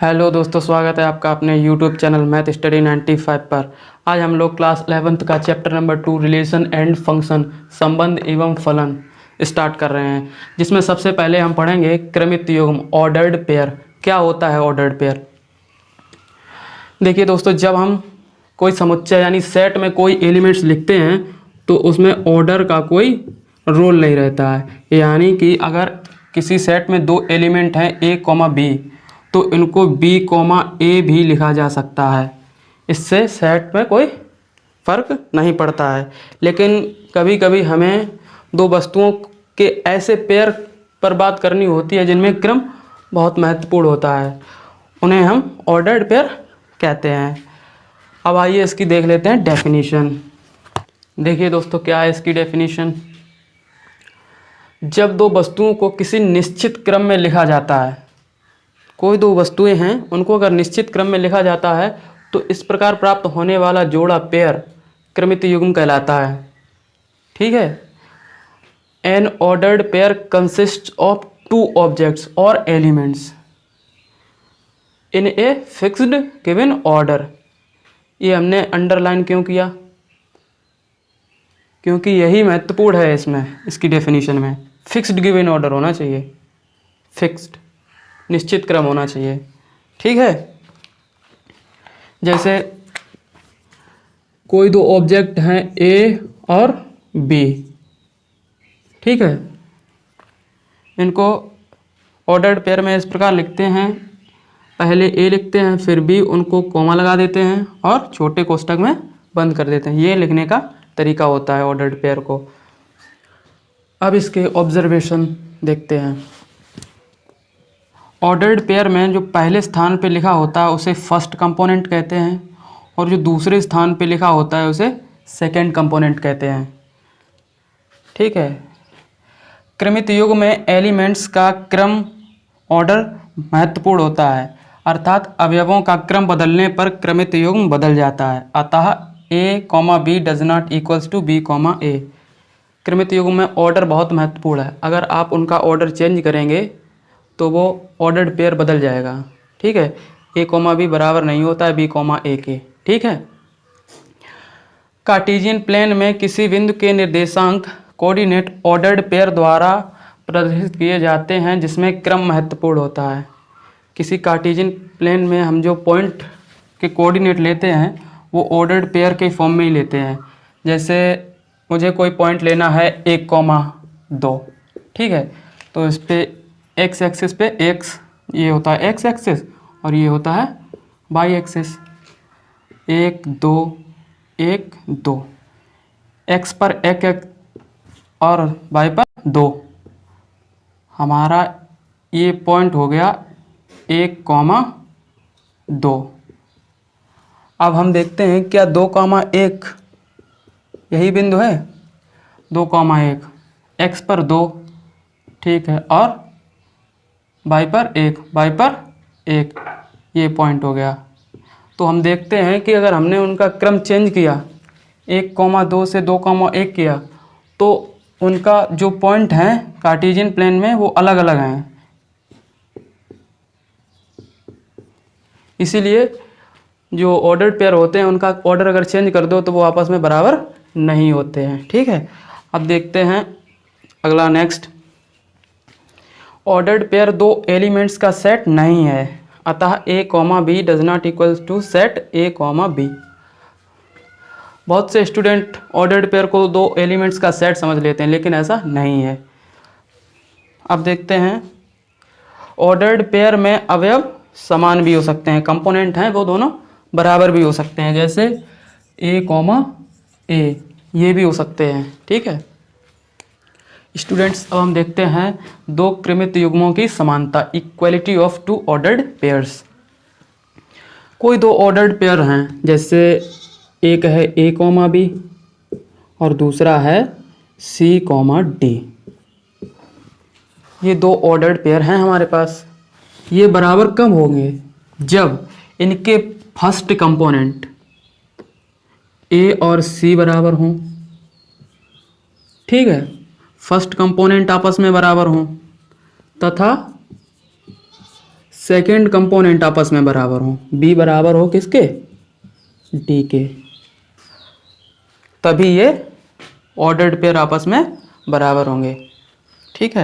Hello दोस्तों, स्वागत है आपका अपने यूट्यूब चैनल मैथ स्टडी 95 पर। आज हम लोग क्लास 11th का chapter number 2 relation and function संबंध एवं फलन स्टार्ट कर रहे हैं, जिसमें सबसे पहले हम पढ़ेंगे क्रमित युग्म ऑर्डर्ड पेयर। क्या होता है ऑर्डर्ड पेयर? देखिए दोस्तों, जब हम कोई समुच्चय यानी सेट में कोई एलिमेंट्स लिखते हैं तो उसमें ऑर्डर का कोई रोल नहीं रहता है। यानी कि अगर किसी सेट में दो एलिमेंट हैं ए कॉमा बी, तो इनको बी कॉमा ए भी लिखा जा सकता है। इससे सेट में कोई फ़र्क नहीं पड़ता है। लेकिन कभी कभी हमें दो वस्तुओं के ऐसे पेयर पर बात करनी होती है जिनमें क्रम बहुत महत्वपूर्ण होता है, उन्हें हम ऑर्डर्ड पेयर कहते हैं। अब आइए इसकी देख लेते हैं डेफिनीशन। देखिए दोस्तों, क्या है इसकी डेफिनीशन। जब दो वस्तुओं को किसी निश्चित क्रम में लिखा जाता है, कोई दो वस्तुएं हैं उनको अगर निश्चित क्रम में लिखा जाता है तो इस प्रकार प्राप्त होने वाला जोड़ा पेयर क्रमित युग्म कहलाता है। ठीक है। An ordered pair consist of two objects और elements in a fixed given order. ये हमने अंडरलाइन क्यों किया? क्योंकि यही महत्वपूर्ण है इसमें, इसकी डेफिनेशन में फिक्स्ड गिवन ऑर्डर होना चाहिए, फिक्स्ड निश्चित क्रम होना चाहिए। ठीक है। जैसे कोई दो ऑब्जेक्ट हैं ए और बी, ठीक है, इनको ऑर्डर्ड पेयर में इस प्रकार लिखते हैं। पहले ए लिखते हैं, फिर बी, उनको कॉमा लगा देते हैं और छोटे कोष्ठक में बंद कर देते हैं। ये लिखने का तरीका होता है ऑर्डर्ड पेयर को। अब इसके ऑब्जर्वेशन देखते हैं। ऑर्डर्ड पेयर में जो पहले स्थान पे लिखा होता है उसे फर्स्ट कंपोनेंट कहते हैं, और जो दूसरे स्थान पे लिखा होता है उसे सेकंड कंपोनेंट कहते हैं। ठीक है। क्रमित युग्म में एलिमेंट्स का क्रम ऑर्डर महत्वपूर्ण होता है, अर्थात अवयवों का क्रम बदलने पर क्रमित युग्म बदल जाता है। अतः A comma B does not equals to B comma A. क्रमित युग्म में ऑर्डर बहुत महत्वपूर्ण है। अगर आप उनका ऑर्डर चेंज करेंगे तो वो ऑर्डर्ड पेयर बदल जाएगा। ठीक है। ए कॉमा बी बराबर नहीं होता है बी कॉमा ए के। ठीक है। कार्टेशियन प्लेन में किसी बिंदु के निर्देशांक कोऑर्डिनेट ऑर्डर्ड पेयर द्वारा प्रदर्शित किए जाते हैं, जिसमें क्रम महत्वपूर्ण होता है। किसी कार्टेशियन प्लेन में हम जो पॉइंट के कोऑर्डिनेट लेते हैं वो ऑर्डर्ड पेयर के फॉर्म में ही लेते हैं। जैसे मुझे कोई पॉइंट लेना है 1,2, ठीक है, तो इस पर एक्स एक्सिस पे एक्स, ये होता है एक्स एक्सिस, और ये होता है वाई एक्सिस। 1 2 1 2, एक्स पर एक एक और वाई पर 2। हमारा ये पॉइंट हो गया 1,2। अब हम देखते हैं क्या 2,1 यही बिंदु है? 2,1 एक्स पर 2, ठीक है, और वाई पर 1 ये पॉइंट हो गया। तो हम देखते हैं कि अगर हमने उनका क्रम चेंज किया, 1,2 से 2,1 किया, तो उनका जो पॉइंट हैं कार्टेशियन प्लेन में वो अलग अलग हैं। इसीलिए जो ऑर्डर्ड पेयर होते हैं उनका ऑर्डर अगर चेंज कर दो तो वो आपस में बराबर नहीं होते हैं। ठीक है। अब देखते हैं अगला नेक्स्ट। ऑर्डर्ड पेयर दो एलिमेंट्स का सेट नहीं है, अतः A comma B does not equals to set A comma B. बहुत से स्टूडेंट ऑर्डर्ड पेयर को दो एलिमेंट्स का सेट समझ लेते हैं, लेकिन ऐसा नहीं है। अब देखते हैं ऑर्डर्ड पेयर में अवयव समान भी हो सकते हैं, कंपोनेंट हैं वो दोनों बराबर भी हो सकते हैं। जैसे ए कॉमा ए, ये भी हो सकते हैं। ठीक है स्टूडेंट्स, अब हम देखते हैं दो क्रमित युग्मों की समानता, equality of two ordered pairs. कोई दो ऑर्डर्ड पेयर हैं, जैसे एक है ए कॉमा बी और दूसरा है सी कॉमा डी। ये दो ऑर्डर्ड पेयर हैं हमारे पास। ये बराबर कब होंगे? जब इनके फर्स्ट कंपोनेंट ए और सी बराबर हों। ठीक है, फर्स्ट कंपोनेंट आपस में बराबर हों तथा सेकेंड कंपोनेंट आपस में बराबर हो, बी बराबर हो किसके, डी के, तभी ये ऑर्डर्ड पेयर आपस में बराबर होंगे। ठीक है।